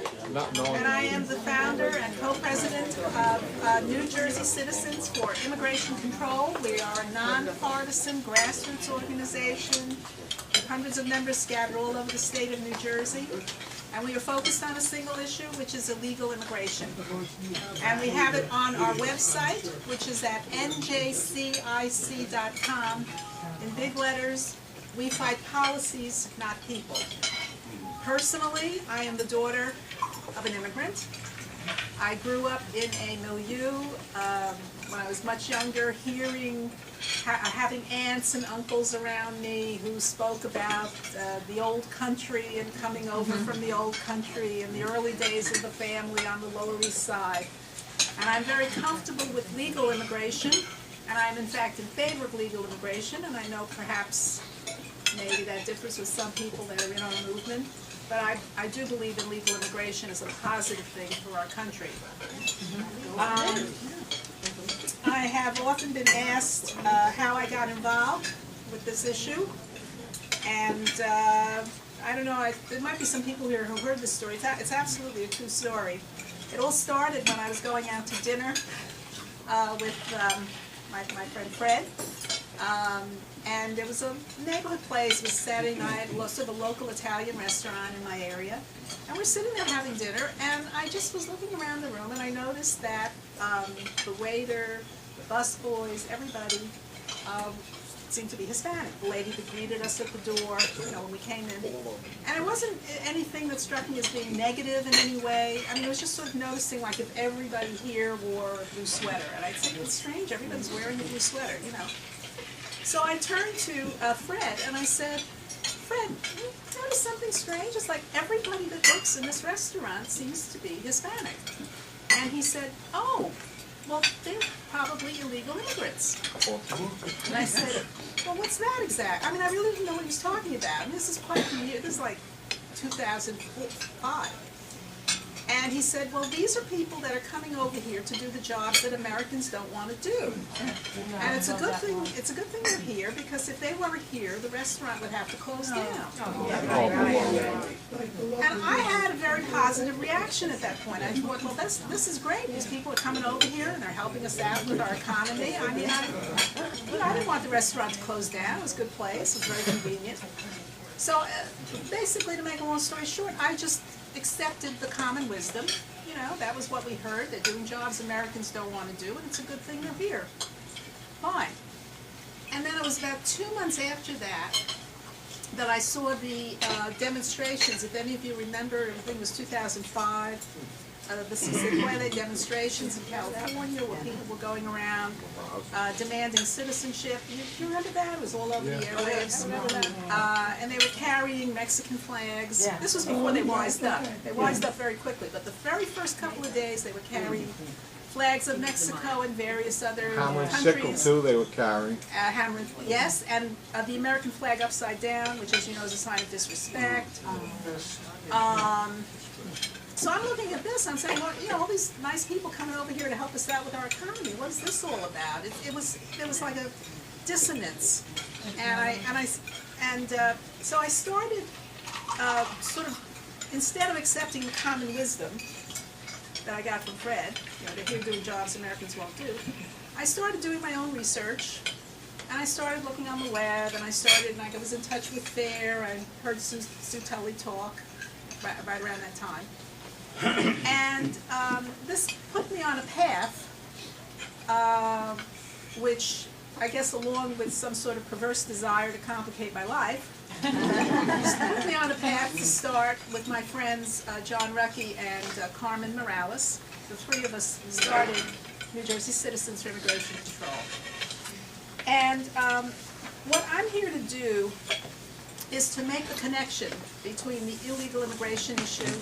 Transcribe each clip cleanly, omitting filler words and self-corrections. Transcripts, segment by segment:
and I am the founder and co-president of New Jersey Citizens for Immigration Control. We are a nonpartisan grassroots organization with hundreds of members scattered all over the state of New Jersey. And we are focused on a single issue, which is illegal immigration. And we have it on our website, which is at NJCIC.com. In big letters, we fight policies, not people. Personally, I am the daughter of an immigrant. I grew up in a milieu when I was much younger, having aunts and uncles around me who spoke about the old country and coming over from the old country and the early days of the family on the Lower East Side. And I'm very comfortable with legal immigration, and I'm in fact in favor of legal immigration, and I know perhaps maybe that differs with some people that are in our movement, but I do believe in legal immigration as a positive thing for our country. I have often been asked how I got involved with this issue, and I don't know, there might be some people here who heard this story. It's absolutely a true story. It all started when I was going out to dinner with my friend Fred, and there was a neighborhood place, it was Saturday night, sort of a local Italian restaurant in my area, and we're sitting there having dinner, and I just was looking around the room, and I noticed that the waiter, the busboys, everybody seemed to be Hispanic. The lady that greeted us at the door, when we came in. And it wasn't anything that struck me as being negative in any way. I mean, it was just sort of noticing, like, if everybody here wore a blue sweater. And I'd say, it's strange, everybody's wearing a blue sweater, So I turned to Fred, and I said, Fred, you notice something strange? It's like everybody that works in this restaurant seems to be Hispanic. And he said, oh, well, they're probably illegal immigrants. And I said, well, what's that exact? I mean, I really didn't know what he was talking about. And this is quite a few years, this is like 2005. And he said, well, these are people that are coming over here to do the jobs that Americans don't want to do. And it's a good thing they're here, because if they weren't here, the restaurant would have to close down. And I had a very positive reaction at that point. I thought, well, this is great. These people are coming over here and they're helping us out with our economy. I mean, I didn't want the restaurant to close down. It was a good place. It was very convenient. So basically, to make a long story short, I just accepted the common wisdom. That was what we heard. They're doing jobs Americans don't want to do, and it's a good thing they're here. Fine. And then it was about 2 months after that I saw the demonstrations. If any of you remember, I think it was 2005, the Fiscal demonstrations in California, where people were going around demanding citizenship. You remember that? It was all over the airwaves. And they were carrying Mexican flags. Yeah. This was before they wised up. They wised up very quickly. But the very first couple of days, they were carrying flags of Mexico and various other countries. Sickle, too, they were carrying. Yes, and the American flag upside down, which, as you know, is a sign of disrespect. So I'm looking at this, I'm saying, well, all these nice people coming over here to help us out with our economy. What is this all about? It was like a dissonance, so I started sort of, instead of accepting the common wisdom that I got from Fred, they're here doing jobs Americans won't do, I started doing my own research, and I started looking on the web, and I was in touch with FAIR, I heard Sue Tully talk right around that time. And this put me on a path, which I guess along with some sort of perverse desire to complicate my life, put me on a path to start with my friends John Rucky and Carmen Morales. The three of us started New Jersey Citizens for Immigration Control. And what I'm here to do is to make the connection between the illegal immigration issue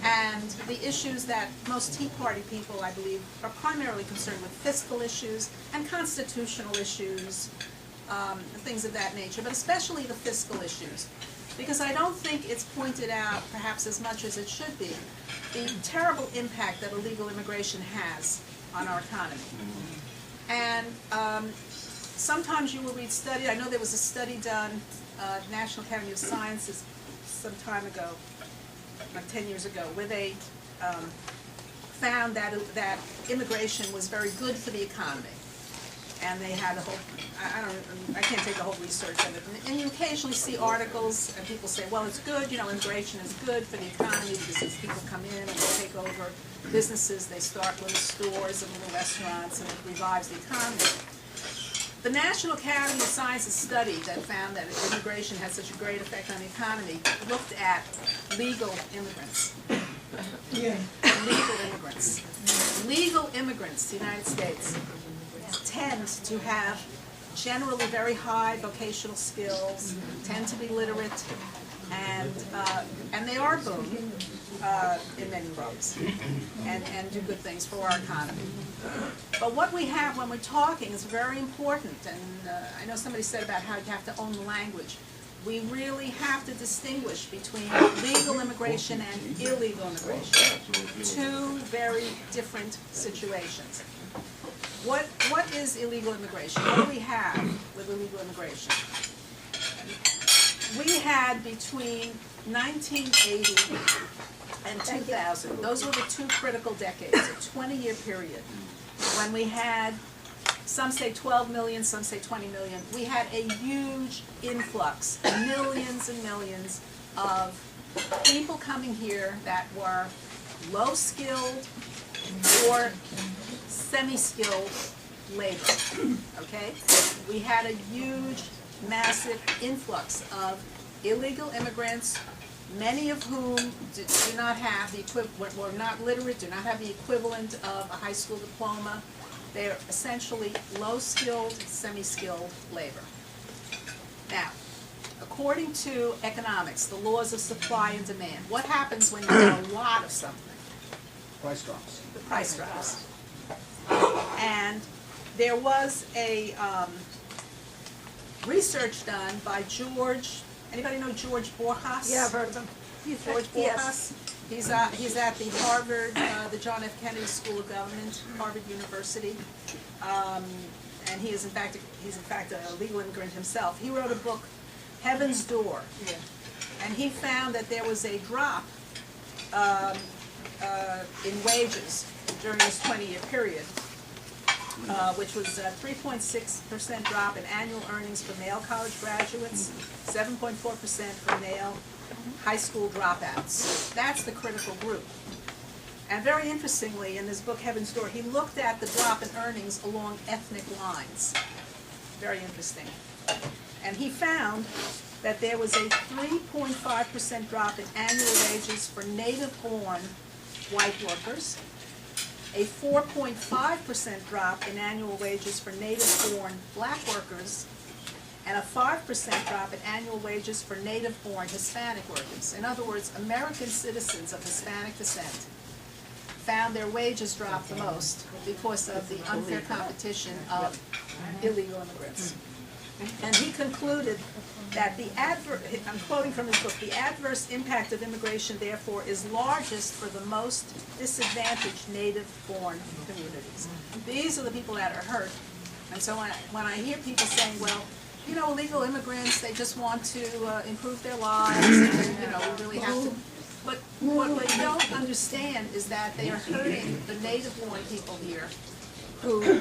and the issues that most Tea Party people, I believe, are primarily concerned with, fiscal issues and constitutional issues, and things of that nature, but especially the fiscal issues. Because I don't think it's pointed out, perhaps as much as it should be, the terrible impact that illegal immigration has on our economy. And sometimes you will read study. I know there was a study done, National Academy of Sciences, some time ago, like 10 years ago, where they found that immigration was very good for the economy. And they had a whole, I can't take the whole research of it. And you occasionally see articles and people say, well, it's good, immigration is good for the economy because as people come in and they take over businesses, they start little stores and little restaurants and it revives the economy. The National Academy of Sciences study that found that immigration had such a great effect on the economy looked at legal immigrants. Legal immigrants. Legal immigrants to the United States tend to have generally very high vocational skills, tend to be literate, and they are boom in many ways, and do good things for our economy. But what we have when we're talking is very important, and I know somebody said about how you have to own the language. We really have to distinguish between legal immigration and illegal immigration. Two very different situations. What is illegal immigration? What do we have with illegal immigration? We had between 1980 and 2000, those were the two critical decades, a 20-year period, when we had, some say 12 million, some say 20 million, we had a huge influx, millions and millions of people coming here that were low-skilled or semi-skilled labor, okay? We had a huge, massive influx of illegal immigrants, many of whom do not have the were not literate, do not have the equivalent of a high school diploma. They're essentially low-skilled, semi-skilled labor. Now, according to economics, the laws of supply and demand, what happens when you have a lot of something? Price drops. The price drops. And there was a research done by George, anybody know George Borjas? Yeah, I've heard of him. George Borjas. Yes. He's at the Harvard, the John F. Kennedy School of Government, Harvard University. And he's in fact a legal immigrant himself. He wrote a book, Heaven's Door. Yeah. And he found that there was a drop in wages during this 20-year period, which was a 3.6% drop in annual earnings for male college graduates, 7.4% for male high school dropouts. That's the critical group. And very interestingly, in this book, Heaven's Door, he looked at the drop in earnings along ethnic lines. Very interesting. And he found that there was a 3.5% drop in annual wages for native-born white workers, a 4.5% drop in annual wages for native-born black workers, and a 5% drop in annual wages for native-born Hispanic workers. In other words, American citizens of Hispanic descent found their wages drop the most because of the unfair competition of illegal immigrants. And he concluded that I'm quoting from his book, the adverse impact of immigration, therefore, is largest for the most disadvantaged native-born communities. These are the people that are hurt. And so when I hear people saying, well, illegal immigrants, they just want to improve their lives, and, we really have to. But what they don't understand is that they are hurting the native-born people here who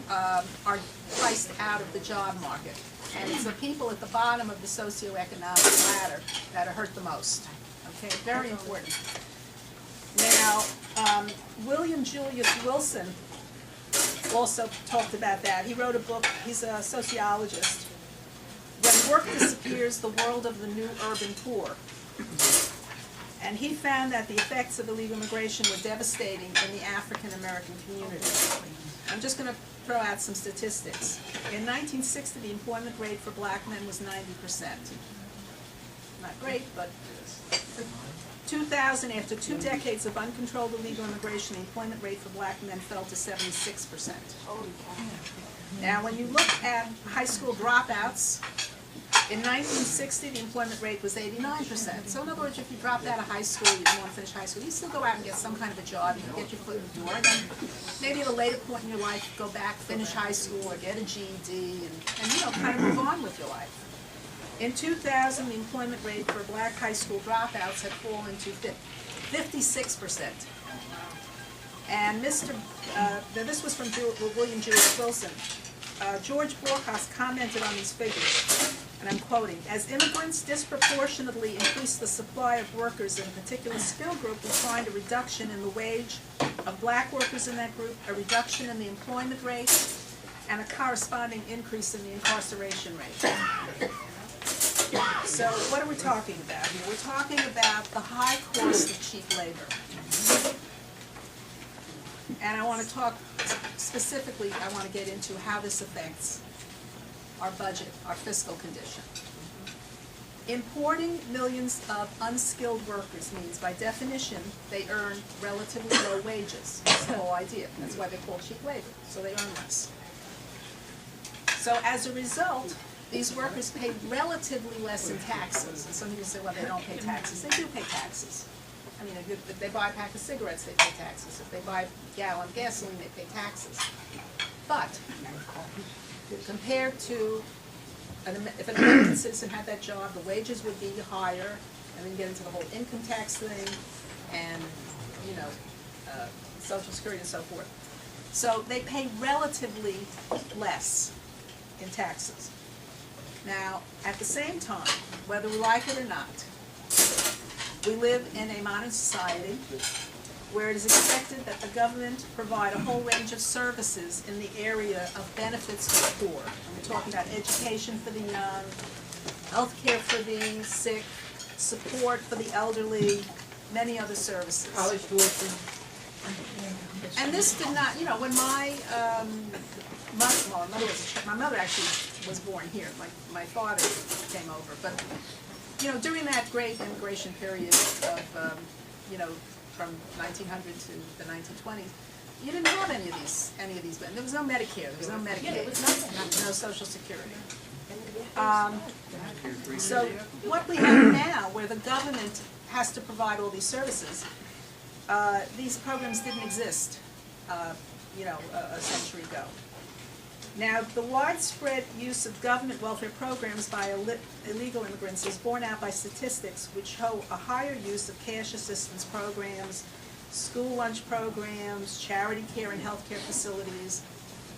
are priced out of the job market. And it's the people at the bottom of the socioeconomic ladder that are hurt the most. Okay, very important. Now, William Julius Wilson also talked about that. He wrote a book, he's a sociologist. When Work Disappears, the World of the New Urban Poor. And he found that the effects of illegal immigration were devastating in the African American community. I'm just going to throw out some statistics. In 1960, the employment rate for black men was 90%. Not great, but 2000, after 2 decades of uncontrolled illegal immigration, the employment rate for black men fell to 76%. Now, when you look at high school dropouts, in 1960, the employment rate was 89%. So in other words, if you dropped out of high school, you didn't want to finish high school, you still go out and get some kind of a job, you can get your foot in the door, and then maybe at a later point in your life, go back, finish high school, or get a GED, and kind of move on with your life. In 2000, the employment rate for black high school dropouts had fallen to 56%. And this was from William Jewett Wilson. George Borkos commented on these figures, and I'm quoting, "As immigrants disproportionately increase the supply of workers in a particular skill group, we find a reduction in the wage of black workers in that group, a reduction in the employment rate, and a corresponding increase in the incarceration rate." So what are we talking about here? We're talking about the high cost of cheap labor. And I want to talk specifically, I want to get into how this affects our budget, our fiscal condition. Importing millions of unskilled workers means, by definition, they earn relatively low wages. That's the whole idea. That's why they're called cheap labor, so they earn less. So as a result, these workers pay relatively less in taxes. And some people say, well, they don't pay taxes. They do pay taxes. I mean, if they buy a pack of cigarettes, they pay taxes. If they buy a gallon of gasoline, they pay taxes. But compared to, if an American citizen had that job, the wages would be higher, and then you get into the whole income tax thing, and, you know, Social Security and so forth. So they pay relatively less in taxes. Now, at the same time, whether we like it or not, we live in a modern society where it is expected that the government provide a whole range of services in the area of benefits to the poor. And we're talking about education for the young, health care for the sick, support for the elderly, many other services. College tuition. And this did not, you know, when my my mother actually was born here. My father came over, but you know, during that great immigration period of you know, from 1900 to the 1920s, you didn't have any of these. There was no Medicare. There was no Medicaid. There was nothing. No Social Security. So what we have now, where the government has to provide all these services, these programs didn't exist, you know, a century ago. Now, the widespread use of government welfare programs by illegal immigrants is borne out by statistics which show a higher use of cash assistance programs, school lunch programs, charity care and health care facilities.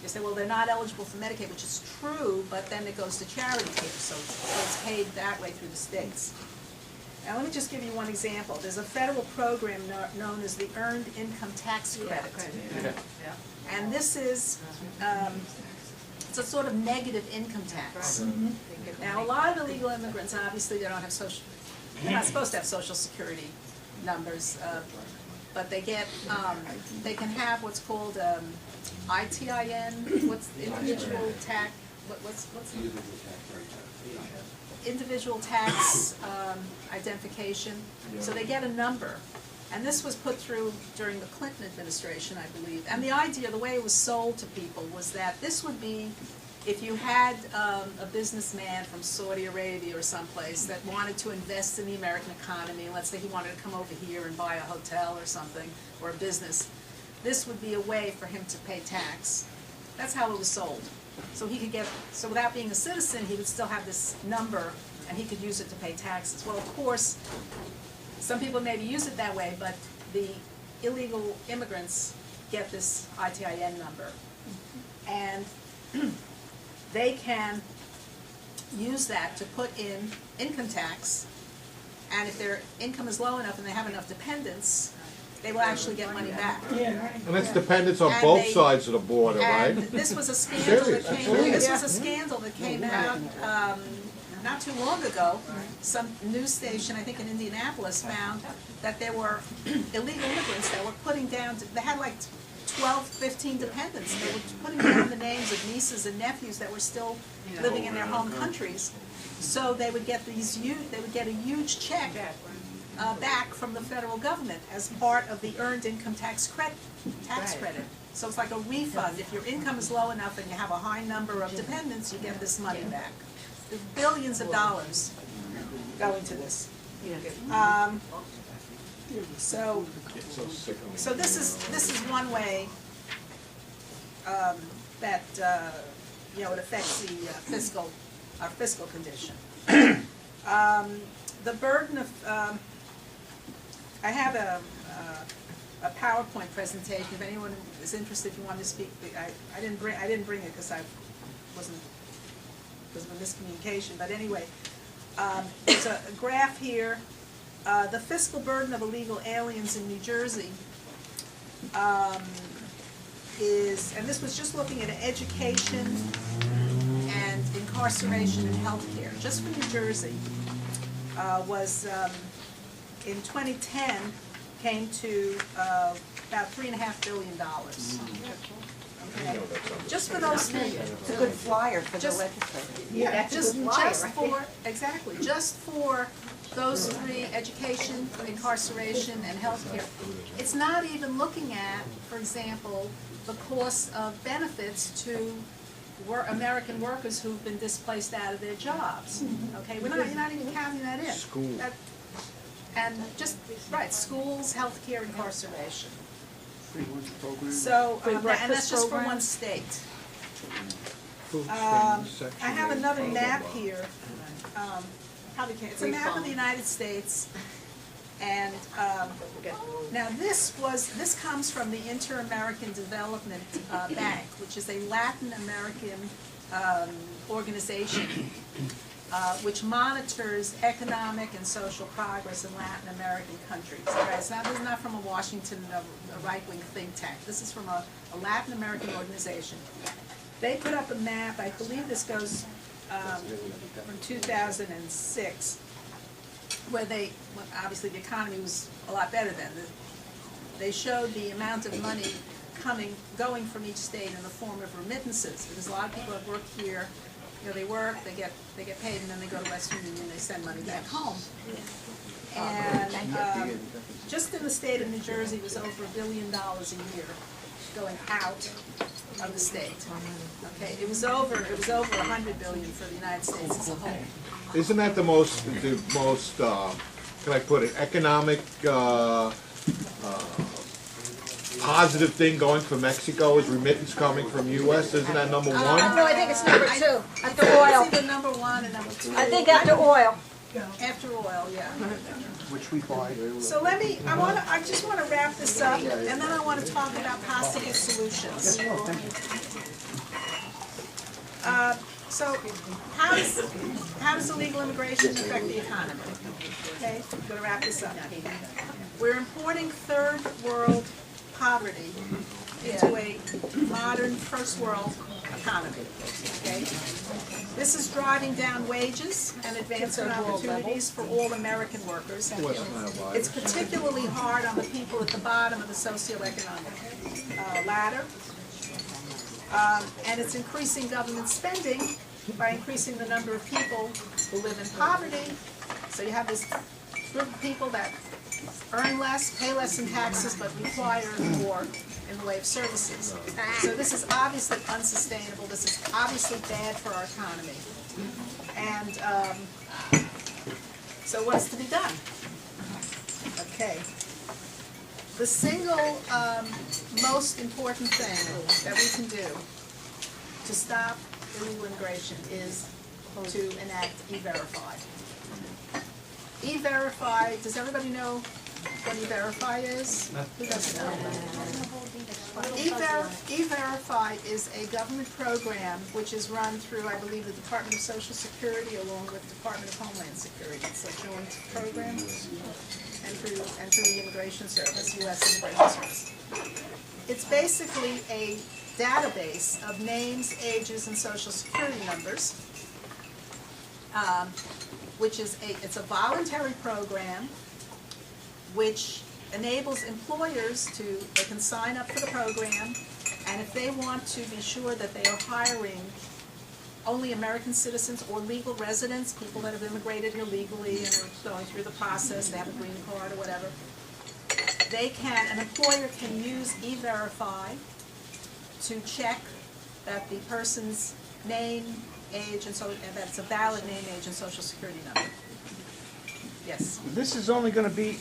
You say, well, they're not eligible for Medicaid, which is true, but then it goes to charity care, so it's paid that way through the states. Now, let me just give you one example. There's a federal program known as the Earned Income Tax Credit. Yeah. And this is, it's a sort of negative income tax. Now, a lot of illegal immigrants, obviously, they don't have they're not supposed to have Social Security numbers, but they get, they can have what's called ITIN, what's individual tax, what's individual tax identification. So they get a number. And this was put through during the Clinton administration, I believe. And the idea, the way it was sold to people, was that this would be, if you had a businessman from Saudi Arabia or someplace that wanted to invest in the American economy, and let's say he wanted to come over here and buy a hotel or something, or a business, this would be a way for him to pay tax. That's how it was sold. So he could get, so without being a citizen, he would still have this number, and he could use it to pay taxes. Well, of course, some people maybe use it that way, but the illegal immigrants get this ITIN number. And they can use that to put in income tax, and if their income is low enough and they have enough dependents, they will actually get money back. And it's dependents on both sides of the border, right? And this was a scandal that came. This was a scandal that came out not too long ago. Some news station, I think in Indianapolis, found that there were illegal immigrants that were putting down. They had like 12, 15 dependents. They were putting down the names of nieces and nephews that were still living in their home countries. So they would get these. They would get a huge check back from the federal government as part of the earned income tax credit. So it's like a refund. If your income is low enough and you have a high number of dependents, you get this money back. There's billions of dollars going to this. So this is one way that you know, it affects the fiscal our fiscal condition. The burden of, I have a PowerPoint presentation. If anyone is interested, if you want to speak, I didn't bring it because I wasn't, because of a miscommunication. But anyway, there's a graph here. The fiscal burden of illegal aliens in New Jersey is, and this was just looking at education and incarceration and health care, just for New Jersey, was in 2010 came to about $3.5 billion. Okay. Just for those three. It's a good flyer for the Just- legislature. Yeah, just right? for, exactly, just for those three, education, incarceration, and healthcare. It's not even looking at, for example, the cost of benefits to American workers who've been displaced out of their jobs. Okay, you're not even counting that in. School. And just, right, schools, healthcare, incarceration. So, and that's just for one state. I have another map here. Probably can't. It's a map of the United States, and now this comes from the Inter-American Development Bank, which is a Latin American organization which monitors economic and social progress in Latin American countries. Okay, so this is not from a Washington, a right-wing think tank. This is from a Latin American organization. They put up a map, I believe this goes from 2006, where obviously the economy was a lot better then. They showed the amount of money going from each state in the form of remittances, because a lot of people have worked here. You know, they work, they get paid, and then they go to Western Union, they send money back home. And just in the state of New Jersey, it was over $1 billion a year going out of the state. Okay, it was over $100 billion for the United States as a whole. Isn't that the most, can I put it, economic, positive thing going from Mexico is remittance coming from U.S.? Isn't that number one? No, I think it's number two, after It's oil. either number one and number two. I think after oil. After oil, yeah. Which we buy. So I just want to wrap this up, and then I want to talk about possible solutions. So how does illegal immigration affect the economy? Okay, I'm going to wrap this up. We're importing third world poverty into a modern first world economy. Okay, this is driving down wages and advancement opportunities for all American workers. It's particularly hard on the people at the bottom of the socioeconomic ladder. And it's increasing government spending by increasing the number of people who live in poverty. So you have this group of people that earn less, pay less in taxes, but require more in the way of services. So this is obviously unsustainable. This is obviously bad for our economy. And so what's to be done? Okay. The single most important thing that we can do to stop illegal immigration is to enact E-Verify. E-Verify, does everybody know what E-Verify is? Who doesn't know? E-Verify is a government program which is run through, I believe, the Department of Social Security along with the Department of Homeland Security. It's a joint program, and through the Immigration Service, U.S. Immigration Service. It's basically a database of names, ages, and social security numbers, which is it's a voluntary program which enables employers they can sign up for the program, and if they want to be sure that they are hiring only American citizens or legal residents, people that have immigrated here legally and are going through the process, they have a green card or whatever, an employer can use E-Verify to check that the person's name, age, and that it's a valid name, age, and social security number. Yes? This is only going to be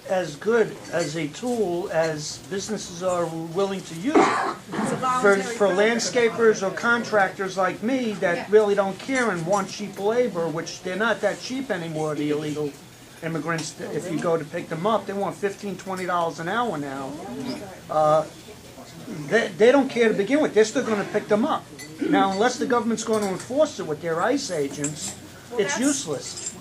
as good as a tool as businesses are willing to use it. It's a For voluntary program. landscapers or contractors like me that really don't care and want cheap labor, which they're not that cheap anymore, the illegal immigrants, if you go to pick them up, they want $15, $20 an hour now. They don't care to begin with, they're still gonna pick them up. Now, unless the government's gonna enforce it with their ICE agents, it's that's- useless.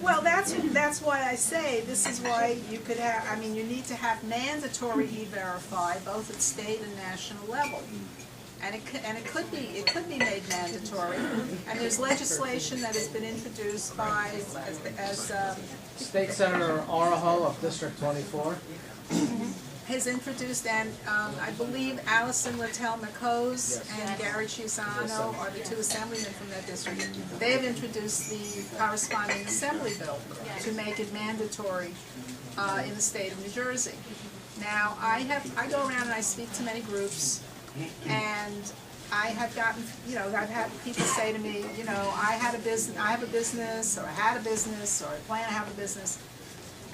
Well, that's why I say, this is why you could have, I mean, you need to have mandatory E-Verify, both at state and national level. And it could be made mandatory. And there's legislation that has been introduced by, State Senator Araho of District 24. has introduced, and I believe Allison Littell McCose and Gary Chisano are the two assemblymen from that district. They have introduced the corresponding assembly bill to make it mandatory in the state of New Jersey. Now, I go around and I speak to many groups, and I have gotten, I've had people say to me, I have a business, or I had a business, or I plan to have a business,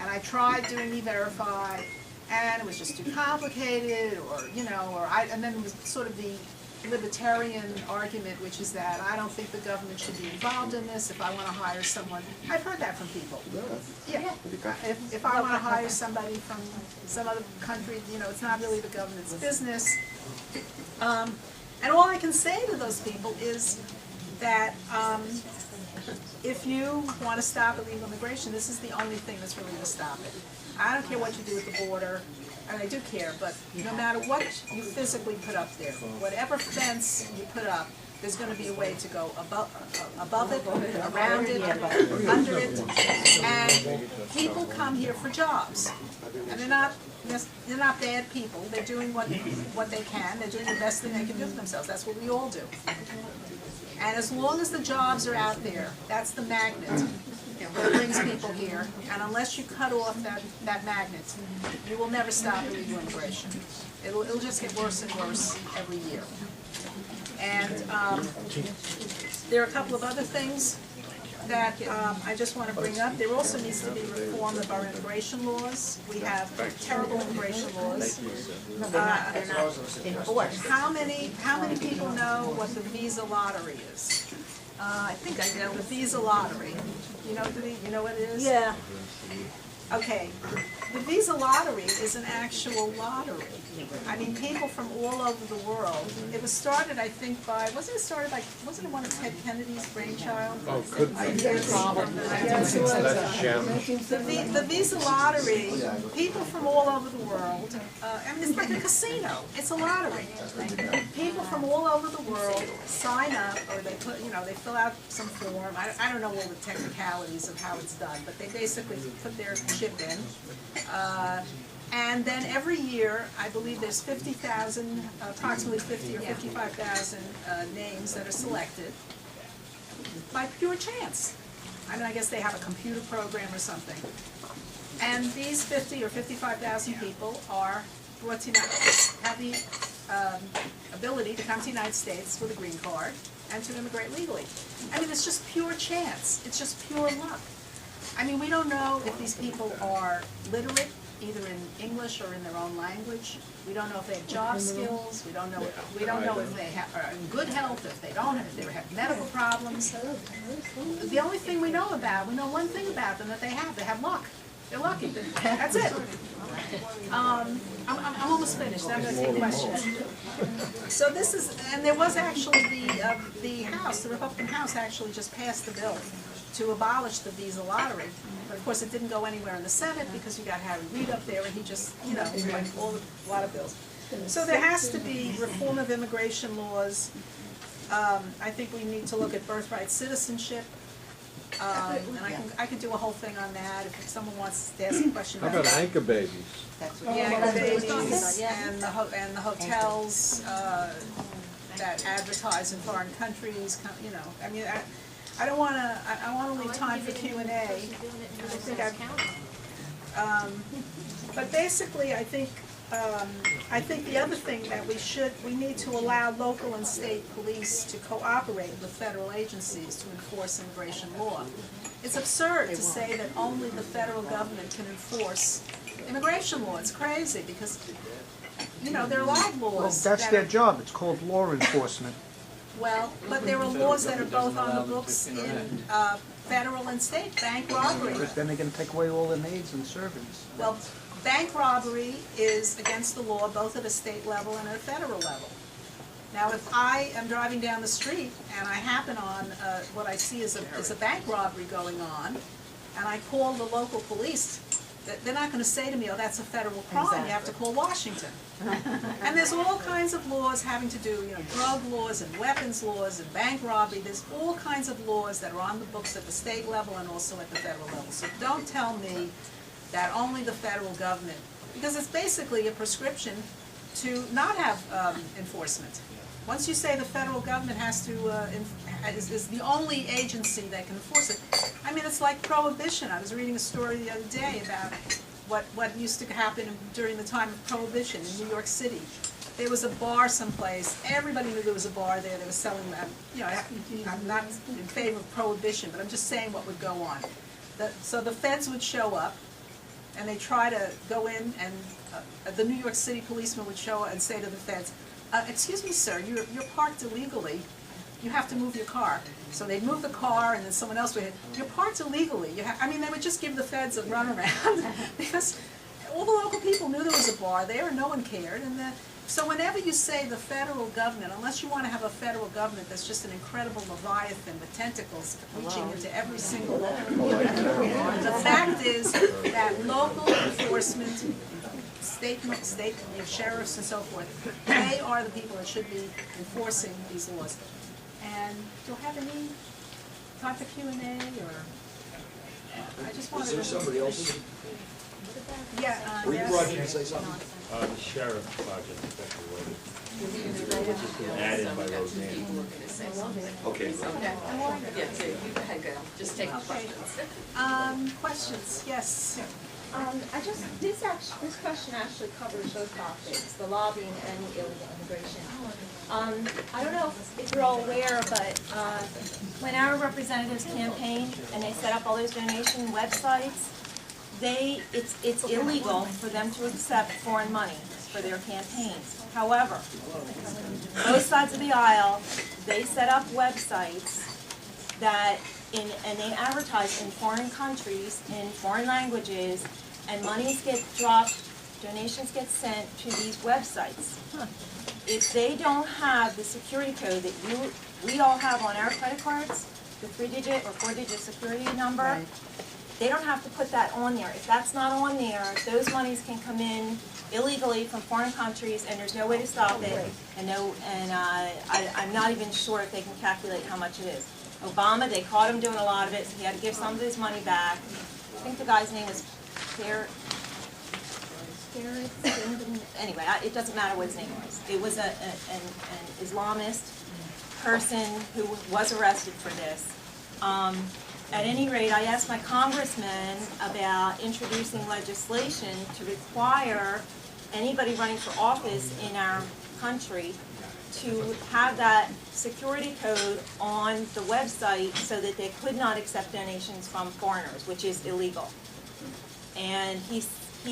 and I tried doing E-Verify, and it was just too complicated, and then it was sort of the libertarian argument, which is that I don't think the government should be involved in this if I want to hire someone. I've heard that from people. Yeah. If I want to hire somebody from some other country, it's not really the government's business. And all I can say to those people is that if you want to stop illegal immigration, this is the only thing that's really going to stop it. I don't care what you do with the border, and I do care, but no matter what you physically put up there, whatever fence you put up, there's going to be a way to go above it, around it, under it, and people come here for jobs, and they're not bad people. They're doing what they can. They're doing the best thing they can do for themselves. That's what we all do. And as long as the jobs are out there, that's the magnet that brings people here. And unless you cut off that magnet, you will never stop illegal immigration. It'll just get worse and worse every year. And there are a couple of other things that I just want to bring up. There also needs to be reform of our immigration laws. We have terrible immigration laws. How many people know what the visa lottery is? I think I know the visa lottery. You know what it is? Yeah. Okay, the visa lottery is an actual lottery. I mean, people from all over the world. It was started, I think, wasn't it one of Ted Kennedy's brainchild? Oh, could be. That's Shem. The visa lottery, people from all over the world, it's like a casino, it's a lottery. People from all over the world sign up, or they fill out some form. I don't know all the technicalities of how it's done, but they basically put their chip in. And then every year, I believe there's 50,000, approximately 50 or 55,000 names that are selected by pure chance. I mean, I guess they have a computer program or something. And these 50 or 55,000 people are brought to have the ability to come to the United States with a green card and to immigrate legally. I mean, it's just pure chance. It's just pure luck. I mean, we don't know if these people are literate, either in English or in their own language. We don't know if they have job skills. We don't know if they are in good health, if they don't, if they have medical problems. The only thing we know one thing about them that they have luck. They're lucky. That's it. I'm almost finished. I'm going to take questions. So this is, and there was actually the House, the Republican House actually just passed the bill to abolish the visa lottery. But of course, it didn't go anywhere in the Senate because you got Harry Reid up there, and he just, like a lot of bills. So there has to be reform of immigration laws. I think we need to look at birthright citizenship. And I could do a whole thing on that if someone wants to ask a question How about about that. anchor babies? Yeah, babies and the hotels that advertise in foreign countries. I mean, I don't want to. I want to leave time for Q&A. But basically, I think the other thing that we need to allow local and state police to cooperate with federal agencies to enforce immigration law. It's absurd to say that only the federal government can enforce immigration law. It's crazy because you know, there are a lot of Well, laws. that's that their are- job, it's called law enforcement. Well, but there are laws that are both on the books in federal and state, bank robbery. Because then they're gonna take away all the maids and servants. Well, bank robbery is against the law both at a state level and at a federal level. Now, if I am driving down the street and I happen on what I see is a bank robbery going on, and I call the local police, they're not gonna say to me, oh, that's a federal crime, you have to call Washington. And there's all kinds of laws having to do, you know, drug laws and weapons laws and bank robbery, there's all kinds of laws that are on the books at the state level and also at the federal level. So don't tell me that only the federal government, because it's basically a prescription to not have enforcement. Once you say the federal government has to, is the only agency that can enforce it, I mean, it's like prohibition. I was reading a story the other day about what used to happen during the time of prohibition in New York City. There was a bar someplace, everybody knew there was a bar there, they were selling, you know, I'm not in favor of prohibition, but I'm just saying what would go on. So the feds would show up, and they try to go in, and the New York City policeman would show up and say to the feds, excuse me, sir, you're parked illegally, you have to move your car. So they'd move the car, and then someone else would hit, you're parked illegally. I mean, they would just give the feds a runaround, because all the local people knew there was a bar there, and no one cared. And so whenever you say the federal government, unless you want to have a federal government that's just an incredible leviathan with tentacles reaching into every single law, the fact is that local enforcement, state sheriffs and so forth, they are the people that should be enforcing these laws. And do I have any time for Q&A, or? I just wanted to. Is there somebody else? Yeah, Were you yes. brought in to say something? The sheriff project, special road. Which has been added by Roseanne. Okay. Yeah, so you go ahead, Gayle. Just take the Okay. questions. Questions, yes. This question actually covers both topics, the lobbying and the illegal immigration. I don't know if you're all aware, but when our representatives campaigned and they set up all those donation websites, it's illegal for them to accept foreign money for their campaigns. However, both sides of the aisle, they set up websites and they advertise in foreign countries, in foreign languages, and monies get dropped, donations get sent to these websites. If they don't have the security code that we all have on our credit cards, the 3-digit or 4-digit security number, they don't have to put that on there. If that's not on there, those monies can come in illegally from foreign countries, and there's no way to stop it. I'm not even sure if they can calculate how much it is. Obama, they caught him doing a lot of it, so he had to give some of his money back. I think the guy's name was anyway, it doesn't matter what his name was. It was an Islamist person who was arrested for this. At any rate, I asked my congressman about introducing legislation to require anybody running for office in our country to have that security code on the website so that they could not accept donations from foreigners, which is illegal. And he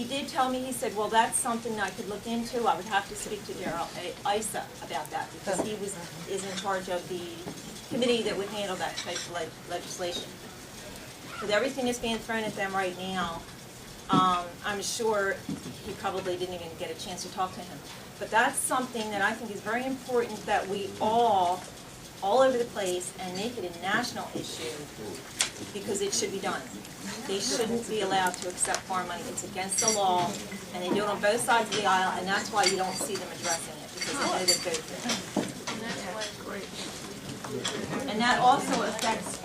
did tell me, he said, well, that's something I could look into. I would have to speak to Daryl Issa about that, because he is in charge of the committee that would handle that type of legislation. With everything that's being thrown at them right now, I'm sure he probably didn't even get a chance to talk to him. But that's something that I think is very important, that we all over the place, and make it a national issue, because it should be done. They shouldn't be allowed to accept foreign money. It's against the law, and they do it on both sides of the aisle, and that's why you don't see them addressing it, because they know they're both. And that also affects,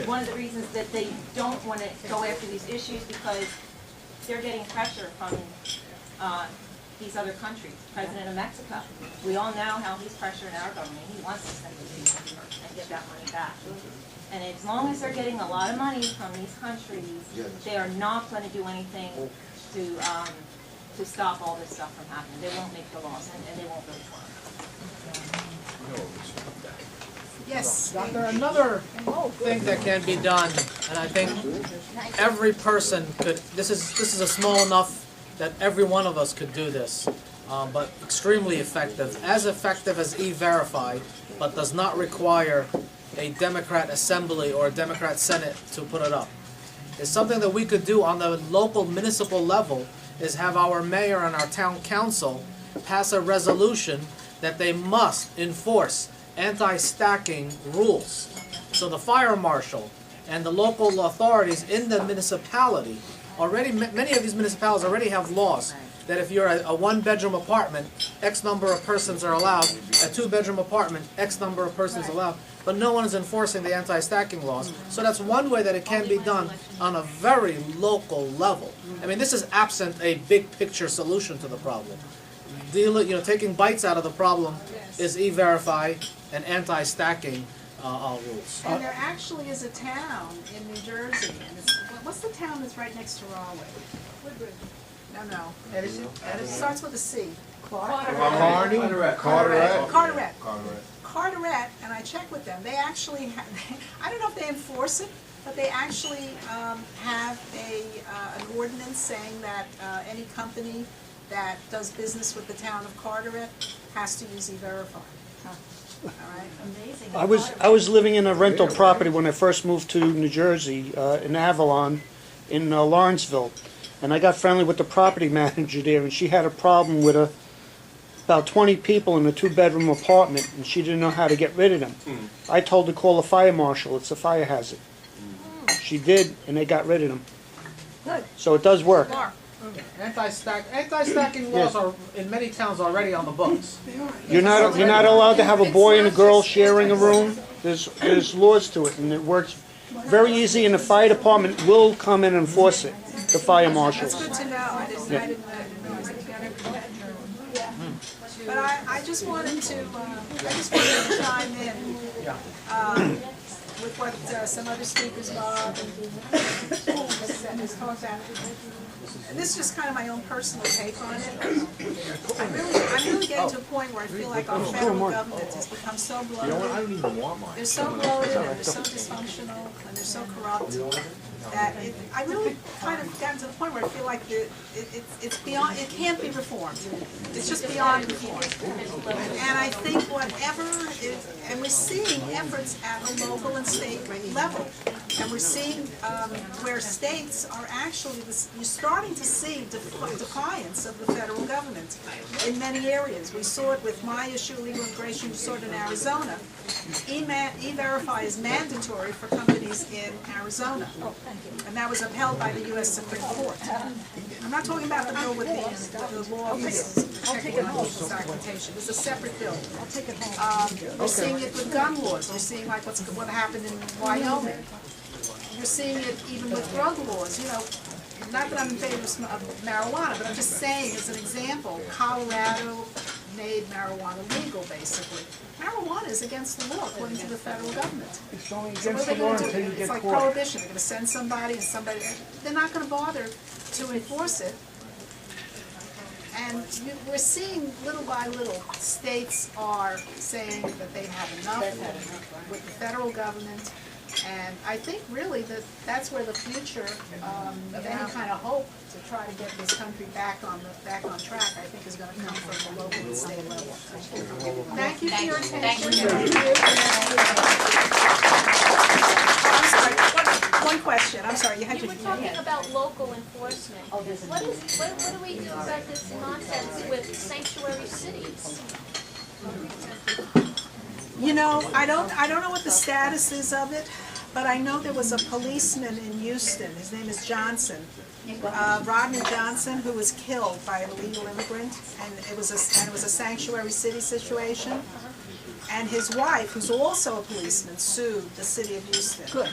one of the reasons that they don't want to go after these issues, because they're getting pressure from these other countries. President of Mexico, we all know how he's pressuring our government. He wants to send it and get that money back. And as long as they're getting a lot of money from these countries, they are not going to do anything to stop all this stuff from happening. They won't make the laws, and they won't vote for them. Yes. Doctor, another thing that can be done, and I think every person could, this is a small enough that every one of us could do this. but extremely effective as E-Verify, but does not require a Democrat Assembly or a Democrat Senate to put it up. It's something that we could do on the local municipal level, is have our mayor and our town council pass a resolution that they must enforce anti-stacking rules. So the fire marshal and the local authorities in the municipality already, many of these municipalities already have laws that if you're a one-bedroom apartment, X number of persons are allowed, a two-bedroom apartment, X number of persons allowed, but no one is enforcing the anti-stacking laws. So that's one way that it can be done on a very local level. I mean, this is absent a big picture solution to the problem. Taking bites out of the problem is E-Verify and anti-stacking rules. And there actually is a town in New Jersey, and what's the town that's right next to Rahway? Woodbridge. No. It starts with a C. Carteret. Carteret, and I checked with them, they actually have, I don't know if they enforce it, but they actually have an ordinance saying that any company that does business with the town of Carteret has to use E-Verify. All right. Amazing. I was living in a rental property when I first moved to New Jersey, in Avalon, in Lawrenceville. And I got friendly with the property manager there, and she had a problem with about 20 people in a two-bedroom apartment, and she didn't know how to get rid of them. I told her to call the fire marshal. It's a fire hazard. She did, and they got rid of them. Good. So it does work. Anti-stacking laws are in many towns already on the books. You're not allowed to have a boy and a girl sharing a room. There's laws to it, and it works very easy, and the fire department will come in and enforce it, the fire marshals. That's good to know. I didn't realize it. But I just wanted to chime in with what some other speakers, Bob has talked about. And this is just kind of my own personal take on it. I'm really getting to a point where I feel like our federal government has become so bloated. I don't even want mine. They're so bloated and they're so dysfunctional and they're so corrupt that I really kind of gotten to the point where I feel like it's beyond, it can't be reformed. It's just beyond reform. And I think whatever, and we're seeing efforts at a local and state level. And we're seeing where states are actually, you're starting to see defiance of the federal government in many areas. We saw it with my issue, illegal immigration, we saw it in Arizona. E-Verify is mandatory for companies in Arizona. And that was upheld by the U.S. Supreme Court. I'm not talking about the bill with the law of documentation. It's a separate bill. We're seeing it with gun laws. We're seeing like what happened in Wyoming. You're seeing it even with drug laws. Not that I'm in favor of marijuana, but I'm just saying as an example, Colorado made marijuana legal, basically. Marijuana is against the law, according to the federal government. It's only So what against are the they law going to do? until you It's get like caught. prohibition. They're going to send somebody and they're not going to bother to enforce it. And we're seeing little by little, states are saying that they have enough with the federal government. And I think really that's where the future of any kind of hope to try to get this country back on track, I think, is going to come from the local and state level. Thank you for your attention. Thank you. I'm sorry. One question. I'm sorry. You had You to. were talking about local enforcement. What do we do about this nonsense with sanctuary cities? I don't know what the status is of it, but I know there was a policeman in Houston. His name is Johnson, Rodney Johnson, who was killed by an illegal immigrant, and it was a sanctuary city situation. And his wife, who's also a policeman, sued the city of Houston. Good.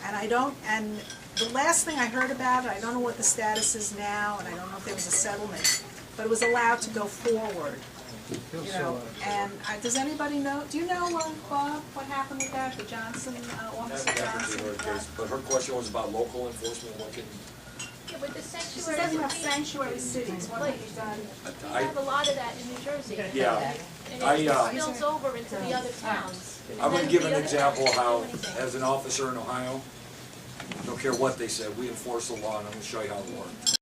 And the last thing I heard about it, I don't know what the status is now, and I don't know if there was a settlement, but it was allowed to go forward. And does anybody know? Do you know, Bob, what happened with that? The Johnson, Officer Johnson? But her question was about local enforcement. What can Yeah, with the She sanctuary says we have cities, sanctuary cities. What have you done? we have a lot of that in New Jersey. Yeah. And I, it spills over into the other towns. I would give an example how, as an officer in Ohio, don't care what they said, we enforce the law, and I'm going to show you how it works.